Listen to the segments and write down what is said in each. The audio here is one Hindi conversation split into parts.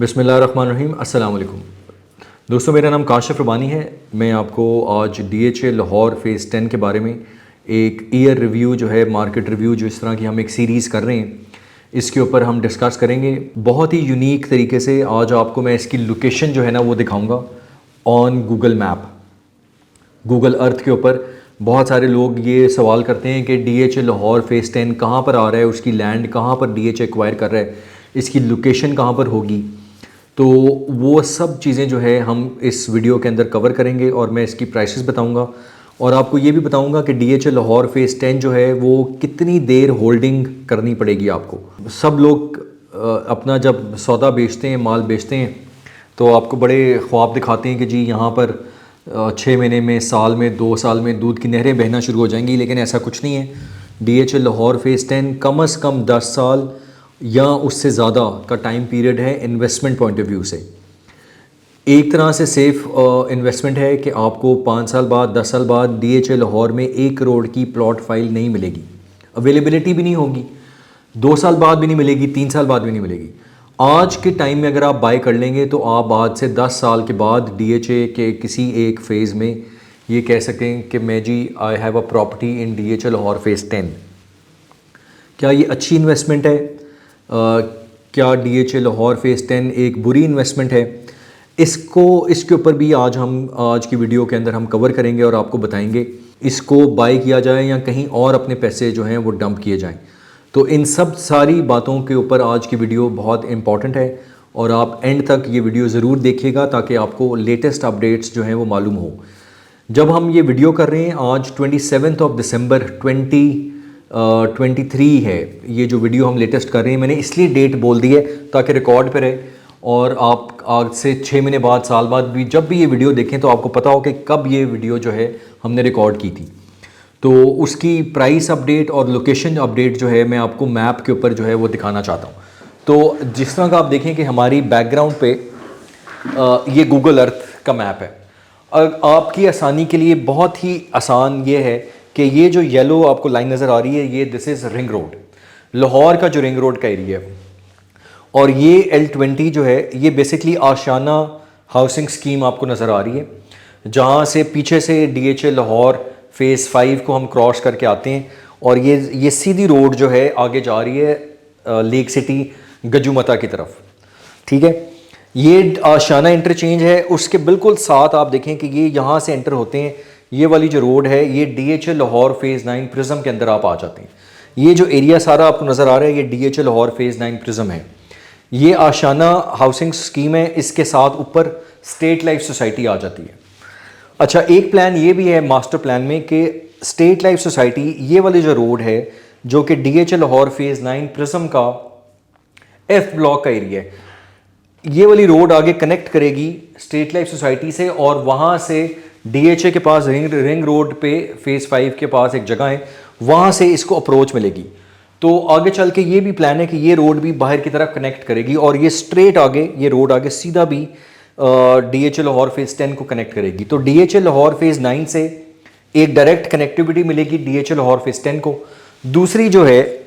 बिस्मिल्लाहिर्रहमानिर्रहीम, अस्सलाम वालेकुम। दोस्तों, मेरा नाम काशिफ रबानी है। मैं आपको आज DHA लाहौर फ़ेज़ 10 के बारे में एक ईयर रिव्यू जो है, मार्केट रिव्यू जो इस तरह की हम एक सीरीज़ कर रहे हैं, इसके ऊपर हम डिस्कस करेंगे बहुत ही यूनिक तरीके से। आज आपको मैं इसकी लोकेशन जो है ना वो दिखाऊंगा on Google map, Google Earth के ऊपर। बहुत सारे लोग ये सवाल करते हैं कि DHA लाहौर फ़ेज़ 10 कहाँ पर आ रहा है, उसकी लैंड कहाँ पर DHA एक्वायर कर रहा है, इसकी लोकेशन कहाँ पर होगी। तो वो सब चीज़ें जो है हम इस वीडियो के अंदर कवर करेंगे और मैं इसकी प्राइसेस बताऊंगा और आपको ये भी बताऊंगा कि DHA लाहौर फ़ेज़ 10 जो है वो कितनी देर होल्डिंग करनी पड़ेगी आपको। सब लोग अपना जब सौदा बेचते हैं, माल बेचते हैं, तो आपको बड़े ख्वाब दिखाते हैं कि जी यहाँ पर 6 महीने में, साल में, 2 साल में दूध की नहरें बहना शुरू हो जाएंगी, लेकिन ऐसा कुछ नहीं है। DHA लाहौर फ़ेज़ 10 कम से कम 10 साल या उससे ज़्यादा का टाइम पीरियड है। इन्वेस्टमेंट पॉइंट ऑफ व्यू से एक तरह से सेफ़ इन्वेस्टमेंट है कि आपको 5 साल बाद, 10 साल बाद DHA लाहौर में 1 करोड़ की प्लॉट फाइल नहीं मिलेगी, अवेलेबिलिटी भी नहीं होगी, 2 साल बाद भी नहीं मिलेगी, 3 साल बाद भी नहीं मिलेगी। आज के टाइम में अगर आप बाय कर लेंगे तो आप आज से 10 साल के बाद DHA के किसी एक फ़ेज़ में ये कह सकें कि मैं जी I have a property in DHA Lahore phase 10। क्या ये अच्छी इन्वेस्टमेंट है? क्या DHA लाहौर फ़ेज़ 10 एक बुरी इन्वेस्टमेंट है? इसके ऊपर भी आज की वीडियो के अंदर हम कवर करेंगे और आपको बताएंगे इसको बाय किया जाए या कहीं और अपने पैसे जो हैं वो डंप किए जाएं। तो इन सब सारी बातों के ऊपर आज की वीडियो बहुत इंपॉर्टेंट है और आप एंड तक ये वीडियो ज़रूर देखिएगा ताकि आपको लेटेस्ट अपडेट्स जो हैं वो मालूम हो। जब हम ये वीडियो कर रहे हैं आज 27 दिसंबर 2023 है, ये जो वीडियो हम लेटेस्ट कर रहे हैं, मैंने इसलिए डेट बोल दी है ताकि रिकॉर्ड पे रहे और आप आज से 6 महीने बाद, साल बाद भी जब भी ये वीडियो देखें तो आपको पता हो कि कब ये वीडियो जो है हमने रिकॉर्ड की थी। तो उसकी प्राइस अपडेट और लोकेशन अपडेट जो है मैं आपको मैप के ऊपर जो है वो दिखाना चाहता हूँ। तो जिस तरह का आप देखें कि हमारी बैकग्राउंड पे ये गूगल अर्थ का मैप है। आपकी आसानी के लिए बहुत ही आसान ये है कि ये जो येलो आपको लाइन नज़र आ रही है, ये this is ring road, Lahore का जो रिंग रोड का एरिया है। और ये L20 जो है ये बेसिकली आशाना हाउसिंग स्कीम आपको नज़र आ रही है, जहाँ से पीछे से DHA लाहौर फ़ेज़ 5 को हम क्रॉस करके आते हैं और ये सीधी रोड जो है आगे जा रही है लेक सिटी गजुमता की तरफ। ठीक है, ये आशाना इंटरचेंज है, उसके बिल्कुल साथ आप देखें कि ये यहाँ से एंटर होते हैं। ये वाली जो रोड है ये DHA लाहौर फ़ेज़ 9 प्रिज्म के अंदर आप आ जाते हैं। ये जो एरिया सारा आपको नज़र आ रहा है ये DHA लाहौर फ़ेज़ 9 प्रिज्म है। ये आशाना हाउसिंग स्कीम है, इसके साथ ऊपर स्टेट लाइफ सोसाइटी आ जाती है। अच्छा, एक प्लान ये भी है मास्टर प्लान में कि स्टेट लाइफ सोसाइटी, ये वाली जो रोड है जो कि DHA लाहौर फ़ेज़ 9 प्रिज्म का F ब्लॉक का एरिया है, ये वाली रोड आगे कनेक्ट करेगी स्टेट लाइफ सोसाइटी से और वहाँ से DHA के पास रिंग रोड पे फ़ेज़ 5 के पास एक जगह है, वहाँ से इसको अप्रोच मिलेगी। तो आगे चल के ये भी प्लान है कि ये रोड भी बाहर की तरफ कनेक्ट करेगी और ये स्ट्रेट आगे, ये रोड आगे सीधा भी DHA लाहौर फ़ेज़ 10 को कनेक्ट करेगी। तो DHA लाहौर फ़ेज़ 9 से एक डायरेक्ट कनेक्टिविटी मिलेगी DHA लाहौर फ़ेज़ 10 को। दूसरी जो है,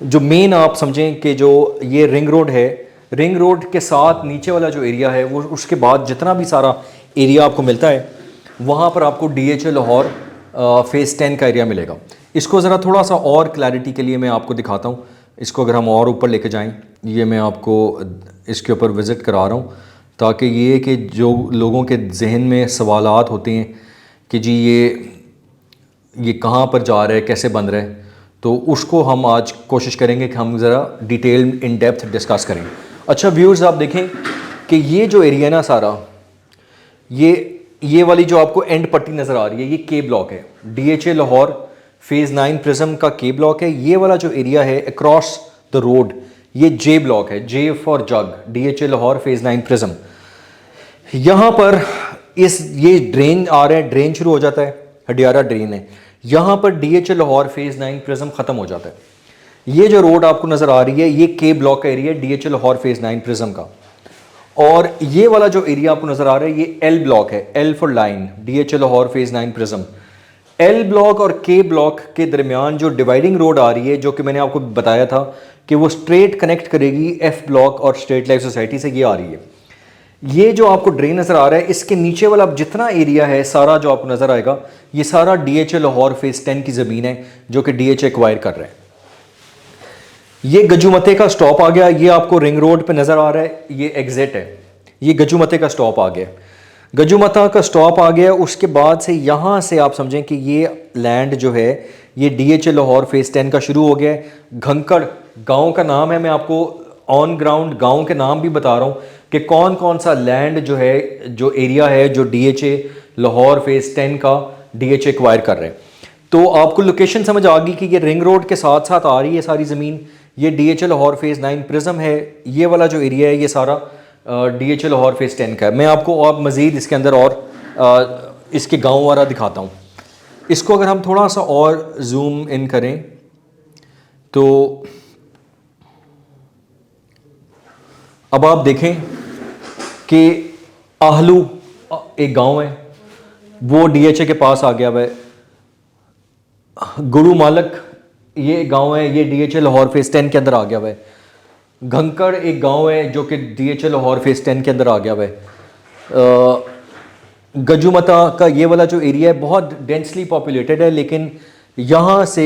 जो मेन आप समझें कि जो ये रिंग रोड है, रिंग रोड के साथ नीचे वाला जो एरिया है वो, उसके बाद जितना भी सारा एरिया आपको मिलता है वहाँ पर आपको DHA लाहौर फ़ेज़ 10 का एरिया मिलेगा। इसको ज़रा थोड़ा सा और क्लैरिटी के लिए मैं आपको दिखाता हूँ। इसको अगर हम और ऊपर लेके जाएं, ये मैं आपको इसके ऊपर विज़िट करा रहा हूँ ताकि ये कि जो लोगों के जहन में सवालात होते हैं कि जी ये कहाँ पर जा रहा है, कैसे बन रहा है, तो उसको हम आज कोशिश करेंगे कि हम ज़रा डिटेल इन डेप्थ डिस्कस करें। अच्छा व्यूअर्स, आप देखें कि ये जो एरिया ना सारा, ये वाली जो आपको एंड पट्टी नज़र आ रही है, ये K ब्लॉक है, DHA लाहौर फ़ेज़ 9 प्रिज्म का K ब्लॉक है। ये वाला जो एरिया है अक्रॉस द रोड, ये J ब्लॉक है, J for jug, DHA Lahore phase 9 prism. यहाँ पर ये ड्रेन आ रहा है, ड्रेन शुरू हो जाता है, हडियारा ड्रेन है, यहाँ पर DHA लाहौर फ़ेज़ 9 प्रिज्म ख़त्म हो जाता है। ये जो रोड आपको नज़र आ रही है ये K ब्लॉक का एरिया है DHA लाहौर फ़ेज़ 9 प्रिज्म का। और ये वाला जो एरिया आपको नज़र आ रहा है ये L ब्लॉक है, L for line, DHA Lahore phase 9 prism. L block और K ब्लॉक के दरमियान जो डिवाइडिंग रोड आ रही है, जो कि मैंने आपको बताया था कि वो स्ट्रेट कनेक्ट करेगी एफ ब्लॉक और स्टेट लाइफ सोसाइटी से, ये आ रही है। ये जो आपको ड्रेन नज़र आ रहा है, इसके नीचे वाला जितना एरिया है सारा जो आपको नज़र आएगा, ये सारा DHA लाहौर फेज़ 10 की ज़मीन है जो कि DHA एक्वायर कर रहे हैं। ये गजुमते का स्टॉप आ गया, ये आपको रिंग रोड पे नज़र आ रहा है, ये एग्जिट है, ये गजुमते का स्टॉप आ गया। गजुमता का स्टॉप आ गया, उसके बाद से यहाँ से आप समझें कि ये लैंड जो है ये DHA लाहौर फेज़ 10 का शुरू हो गया है। घंकड़ गांव का नाम है, मैं आपको ऑन ग्राउंड गांव के नाम भी बता रहा हूँ कि कौन कौन सा लैंड जो है, जो एरिया है जो DHA लाहौर फेज़ 10 का DHA एक्वायर कर रहे हैं। तो आपको लोकेशन समझ आ गई कि ये रिंग रोड के साथ साथ आ रही है सारी ज़मीन। ये DHA लाहौर फेज़ 9 प्रिज्म है, ये वाला जो एरिया है ये सारा DHA लाहौर फेज़ 10 का है। मैं आपको अब मज़ीद इसके अंदर और इसके गाँव वाला दिखाता हूँ। इसको अगर हम थोड़ा सा और जूम इन करें तो अब आप देखें कि आहलू एक गांव है, वो DHA के पास आ गया हुआ है। गुरु मालक ये गांव है, ये DHA लाहौर फेज़ 10 के अंदर आ गया हुआ है। घंकड़ एक गांव है जो कि DHA लाहौर फेज़ 10 के अंदर आ गया हुआ है। गजुमता का ये वाला जो एरिया है बहुत डेंसली पॉपुलेटेड है, लेकिन यहाँ से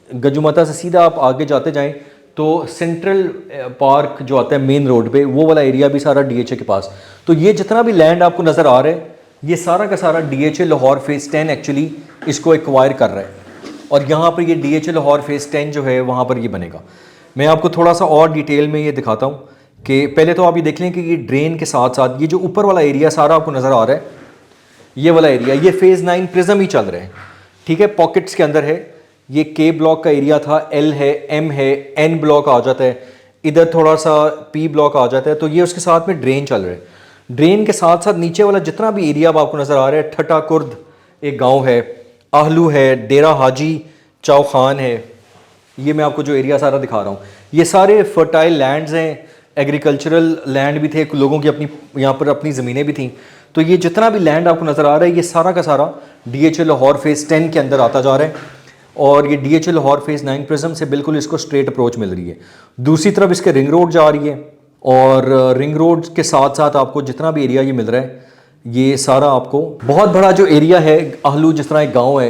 गजुमता से सीधा आप आगे जाते जाएं तो सेंट्रल पार्क जो आता है मेन रोड पे, वो वाला एरिया भी सारा DHA के पास। तो ये जितना भी लैंड आपको नज़र आ रहा है ये सारा का सारा DHA लाहौर फेज़ 10 एक्चुअली इसको एक्वायर कर रहा है, और यहाँ पर ये DHA लाहौर फेज़ 10 जो है वहाँ पर ये बनेगा। मैं आपको थोड़ा सा और डिटेल में ये दिखाता हूँ कि पहले तो आप ये देख लें कि ये ड्रेन के साथ साथ ये जो ऊपर वाला एरिया सारा आपको नज़र आ रहा है, ये वाला एरिया ये फेज़ 9 प्रिज्म ही चल रहे हैं, ठीक है, पॉकेट्स के अंदर है। ये K ब्लॉक का एरिया था, L है, M है, N ब्लॉक आ जाता है, इधर थोड़ा सा P ब्लॉक आ जाता है। तो ये उसके साथ में ड्रेन चल रहा है। ड्रेन के साथ साथ नीचे वाला जितना भी एरिया अब आपको नज़र आ रहा है, ठटा कुर्द एक गांव है, आहलू है, डेरा हाजी चौखान है, ये मैं आपको जो एरिया सारा दिखा रहा हूँ, ये सारे फर्टाइल लैंड्स हैं, एग्रीकल्चरल लैंड भी थे, लोगों की अपनी यहाँ पर अपनी ज़मीनें भी थीं। तो ये जितना भी लैंड आपको नज़र आ रहा है ये सारा का सारा DHA लाहौर फेज़ 10 के अंदर आता जा रहा है, और ये DHA लाहौर फेज़ 9 प्रिज्म से बिल्कुल इसको स्ट्रेट अप्रोच मिल रही है। दूसरी तरफ इसके रिंग रोड जा रही है, और रिंग रोड के साथ साथ आपको जितना भी एरिया ये मिल रहा है ये सारा आपको बहुत बड़ा जो एरिया है, आहलू जिस तरह एक गाँव है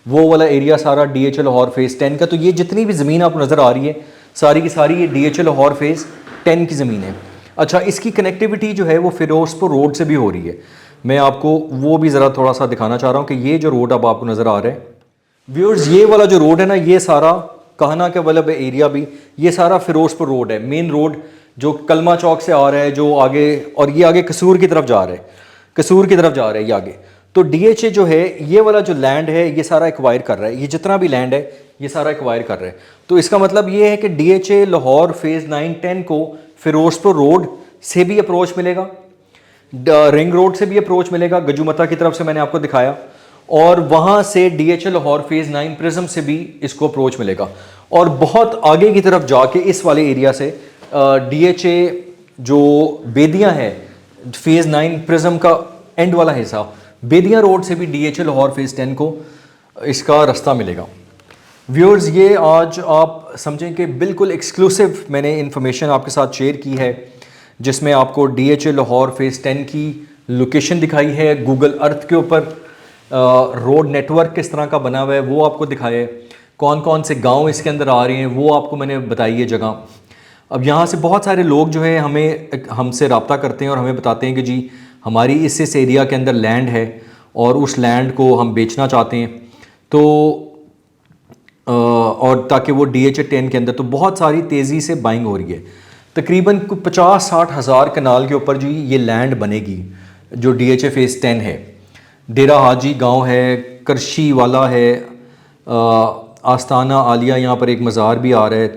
वो वाला एरिया सारा DHA लाहौर फेज़ 10 का। तो ये जितनी भी ज़मीन आपको नज़र आ रही है सारी की सारी ये DHA लाहौर फेज़ 10 की ज़मीन है। अच्छा, इसकी कनेक्टिविटी जो है वो फिरोजपुर रोड से भी हो रही है। मैं आपको वो भी ज़रा थोड़ा सा दिखाना चाह रहा हूँ कि ये जो रोड अब आपको नज़र आ रहा है व्यूअर्स, ये वाला जो रोड है ना, ये सारा कहना के वाला एरिया भी ये सारा फिरोजपुर रोड है, मेन रोड जो कलमा चौक से आ रहा है, जो आगे, और ये आगे कसूर की तरफ जा रहा है, कसूर की तरफ जा रहा है ये आगे। तो DHA जो है ये वाला जो लैंड है ये सारा एक्वायर कर रहा है, ये जितना भी लैंड है ये सारा एक्वायर कर रहा है। तो इसका मतलब ये है कि DHA लाहौर फेज़ 9-10 को फिरोजपुर रोड से भी अप्रोच मिलेगा, रिंग रोड से भी अप्रोच मिलेगा, गजुमता की तरफ से मैंने आपको दिखाया, और वहाँ से DHA लाहौर फेज़ 9 प्रिज्म से भी इसको अप्रोच मिलेगा। और बहुत आगे की तरफ जाके इस वाले एरिया से DHA जो बेदियाँ है फेज़ 9 प्रिज्म का एंड वाला हिस्सा, बेदियाँ रोड से भी DHA लाहौर फेज़ 10 को इसका रास्ता मिलेगा। व्यूअर्स, ये आज आप समझें कि बिल्कुल एक्सक्लूसिव मैंने इन्फॉर्मेशन आपके साथ शेयर की है, जिसमें आपको DHA लाहौर फेज़ 10 की लोकेशन दिखाई है, गूगल अर्थ के ऊपर रोड नेटवर्क किस तरह का बना हुआ है वो आपको दिखाया है, कौन कौन से गांव इसके अंदर आ रहे हैं वो आपको मैंने बताई है जगह। अब यहाँ से बहुत सारे लोग जो है हमसे रब्ता करते हैं और हमें बताते हैं कि जी हमारी इस एरिया के अंदर लैंड है और उस लैंड को हम बेचना चाहते हैं, तो और ताकि वो DHA 10 के अंदर, तो बहुत सारी तेज़ी से बाइंग हो रही है। तकरीबन 50-60 हज़ार कनाल के ऊपर जी ये लैंड बनेगी जो DHA फेज़ 10 है। डेरा हाजी गांव है, करशी वाला है, आस्ताना आलिया यहाँ पर एक मज़ार भी आ रहा है,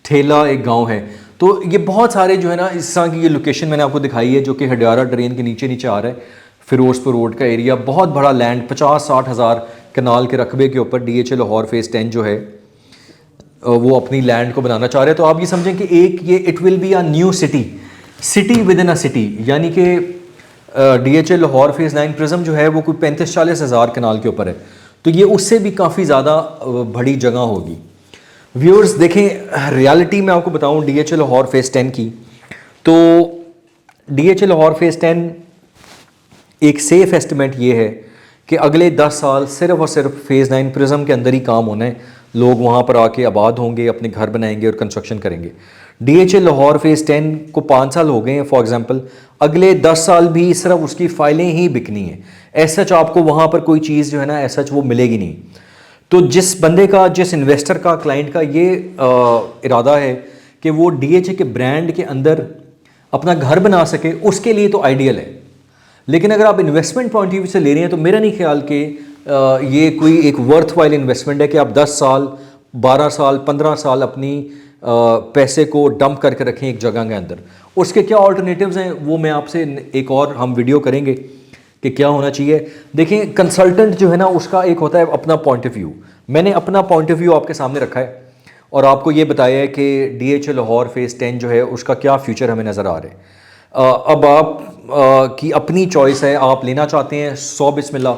ठेला एक गांव है। तो ये बहुत सारे जो है ना इस तरह की ये लोकेशन मैंने आपको दिखाई है जो कि हडियारा ड्रेन के नीचे नीचे आ रहा है। फिरोजपुर रोड का एरिया बहुत बड़ा लैंड, 50-60 हज़ार कनाल के रकबे के ऊपर DHA लाहौर फेज़ 10 जो है वो अपनी लैंड को बनाना चाह रहे हैं। तो आप ये समझें कि एक ये it will be a new city with in a city, यानी कि DHA लाहौर फेज़ 9 प्रिज्म जो है वो कोई 35-40 हज़ार कनाल के ऊपर है, तो ये उससे भी काफ़ी ज़्यादा बड़ी जगह होगी। व्यूअर्स देखें, रियलिटी में आपको बताऊं DHA लाहौर फेज़ 10 की, तो DHA लाहौर फेज़ 10 एक सेफ एस्टिमेट ये है कि अगले 10 साल सिर्फ और सिर्फ फेज़ 9 प्रिज्म के अंदर ही काम होना है। लोग वहाँ पर आके आबाद होंगे, अपने घर बनाएंगे और कंस्ट्रक्शन करेंगे। DHA लाहौर फेज़ 10 को 5 साल हो गए हैं फॉर एग्जांपल, अगले 10 साल भी सिर्फ उसकी फ़ाइलें ही बिकनी है। एज सच आपको वहाँ पर कोई चीज़ जो है ना एज सच वो मिलेगी नहीं। तो जिस बंदे का, जिस इन्वेस्टर का, क्लाइंट का ये इरादा है कि वो DHA के ब्रांड के अंदर अपना घर बना सके, उसके लिए तो आइडियल है। लेकिन अगर आप इन्वेस्टमेंट पॉइंट ऑफ व्यू से ले रहे हैं तो मेरा नहीं ख्याल कि ये कोई एक वर्थ वाइल इन्वेस्टमेंट है कि आप 10 साल 12 साल 15 साल अपनी पैसे को डंप करके रखें एक जगह के अंदर। उसके क्या ऑल्टरनेटिव्स हैं वो मैं आपसे एक और हम वीडियो करेंगे कि क्या होना चाहिए। देखिए, कंसल्टेंट जो है ना उसका एक होता है अपना पॉइंट ऑफ व्यू। मैंने अपना पॉइंट ऑफ व्यू आपके सामने रखा है और आपको ये बताया है कि DHA लाहौर फेज़ 10 जो है उसका क्या फ्यूचर हमें नज़र आ रहा है। अब आप की अपनी चॉइस है, आप लेना चाहते हैं 100 बिस्मिल्लाह।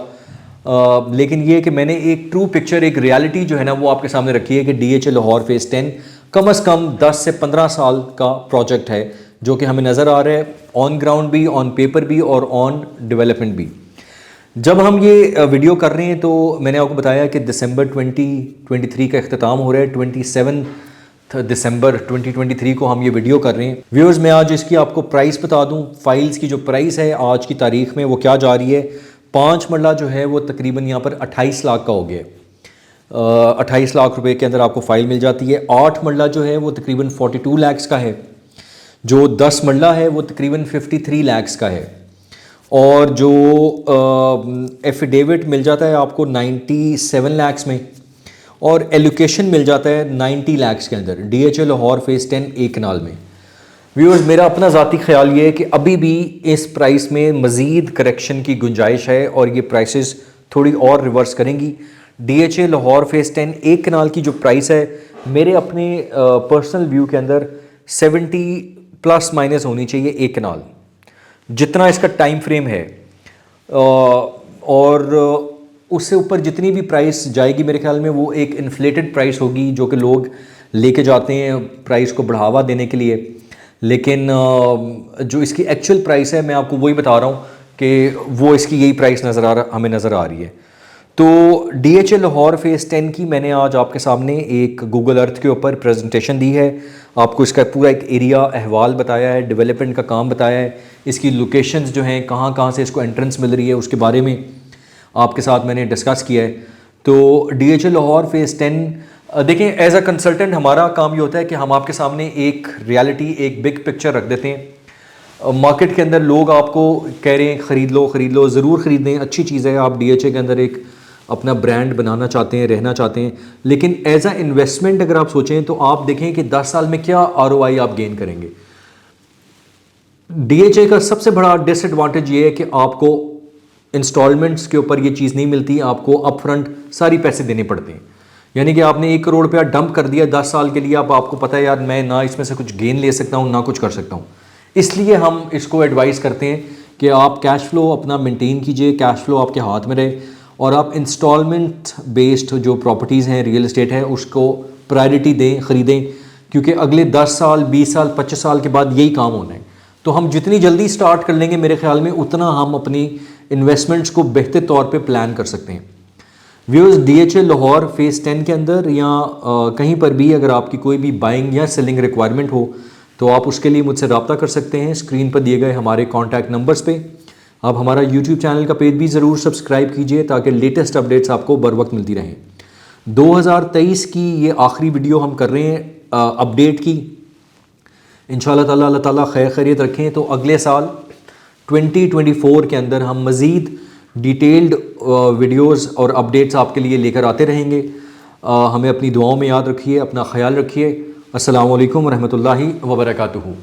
लेकिन ये कि मैंने एक ट्रू पिक्चर, एक रियलिटी जो है ना वो आपके सामने रखी है कि DHA लाहौर फेज़ 10 कम से कम 10 से 15 साल का प्रोजेक्ट है जो कि हमें नज़र आ रहा है, ऑन ग्राउंड भी, ऑन पेपर भी और ऑन डेवलपमेंट भी। जब हम ये वीडियो कर रहे हैं तो मैंने आपको बताया कि दिसंबर 2023 का अख्ताम हो रहा है। 27 दिसंबर 2023 को हम ये वीडियो कर रहे हैं। व्यूअर्स, मैं आज इसकी आपको प्राइस बता दूं। फाइल्स की जो प्राइस है आज की तारीख में वो क्या जा रही है। 5 मरला जो है वो तकरीबन यहाँ पर 28 लाख का हो गया है। 28 लाख रुपए के अंदर आपको फ़ाइल मिल जाती है। 8 मरला जो है वो तकरीबन 42 लाख का है। जो 10 मरला है वो तकरीबन 53 लाख का है। और जो एफिडेविट मिल जाता है आपको 97 लाख में, और एलोकेशन मिल जाता है 90 लाख के अंदर DHA लाहौर फेज़ 10 एक कनाल में। व्यूअर्स, मेरा अपना ज़ाती ख्याल ये है कि अभी भी इस प्राइस में मज़ीद करेक्शन की गुंजाइश है और ये प्राइसेस थोड़ी और रिवर्स करेंगी। DHA लाहौर फेज़ 10 एक कनाल की जो प्राइस है मेरे अपने पर्सनल व्यू के अंदर 70 प्लस माइनस होनी चाहिए एक कनाल, जितना इसका टाइम फ्रेम है। और उससे ऊपर जितनी भी प्राइस जाएगी मेरे ख्याल में वो एक इन्फ्लेटेड प्राइस होगी जो कि लोग लेके जाते हैं प्राइस को बढ़ावा देने के लिए। लेकिन जो इसकी एक्चुअल प्राइस है मैं आपको वही बता रहा हूँ कि वो इसकी यही प्राइस हमें नज़र आ रही है। तो DHA लाहौर फेज़ 10 की मैंने आज आपके सामने एक गूगल अर्थ के ऊपर प्रेजेंटेशन दी है। आपको इसका पूरा एक एरिया अहवाल बताया है, डेवलपमेंट का काम बताया है, इसकी लोकेशंस जो हैं कहाँ कहाँ से इसको एंट्रेंस मिल रही है उसके बारे में आपके साथ मैंने डिस्कस किया है। तो DHA लाहौर फेज़ 10 देखें, एज अ कंसल्टेंट हमारा काम ये होता है कि हम आपके सामने एक रियलिटी, एक बिग पिक्चर रख देते हैं। मार्केट के अंदर लोग आपको कह रहे हैं ख़रीद लो, ज़रूर ख़रीदें, अच्छी चीज़ है। आप DHA के अंदर एक अपना ब्रांड बनाना चाहते हैं, रहना चाहते हैं, लेकिन एज अ इन्वेस्टमेंट अगर आप सोचें तो आप देखें कि 10 साल में क्या ROI आप गेन करेंगे। DHA का सबसे बड़ा डिसएडवांटेज ये है कि आपको इंस्टॉलमेंट्स के ऊपर ये चीज़ नहीं मिलती, आपको अपफ्रंट सारी पैसे देने पड़ते हैं। यानी कि आपने 1 करोड़ रुपया डंप कर दिया 10 साल के लिए, अब आपको पता है यार मैं ना इसमें से कुछ गेन ले सकता हूँ ना कुछ कर सकता हूँ। इसलिए हम इसको एडवाइस करते हैं कि आप कैश फ्लो अपना मेंटेन कीजिए, कैश फ्लो आपके हाथ में रहे और आप इंस्टॉलमेंट बेस्ड जो प्रॉपर्टीज़ हैं, रियल एस्टेट है, उसको प्रायोरिटी दें, ख़रीदें, क्योंकि अगले 10 साल 20 साल 25 साल के बाद यही काम होना है। तो हम जितनी जल्दी स्टार्ट कर लेंगे मेरे ख्याल में उतना हम अपनी इन्वेस्टमेंट्स को बेहतर तौर पे प्लान कर सकते हैं। व्यूअर्स, DHA लाहौर फेज़ 10 के अंदर या कहीं पर भी अगर आपकी कोई भी बाइंग या सेलिंग रिक्वायरमेंट हो तो आप उसके लिए मुझसे रब्ता कर सकते हैं स्क्रीन पर दिए गए हमारे कॉन्टैक्ट नंबर्स पे। आप हमारा YouTube चैनल का पेज भी ज़रूर सब्सक्राइब कीजिए ताकि लेटेस्ट अपडेट्स आपको बर वक्त मिलती रहें। 2023 की ये आखिरी वीडियो हम कर रहे हैं अपडेट की। इंशाअल्लाह ताला अल्लाह ताला खैर खैरियत रखें तो अगले साल 2024 के अंदर हम मज़ीद डिटेल्ड वीडियोस और अपडेट्स आपके लिए लेकर आते रहेंगे। हमें अपनी दुआओं में याद रखिए, अपना ख्याल रखिए। अस्सलामु अलैकुम रहमतुल्लाहि व बरकातुहू।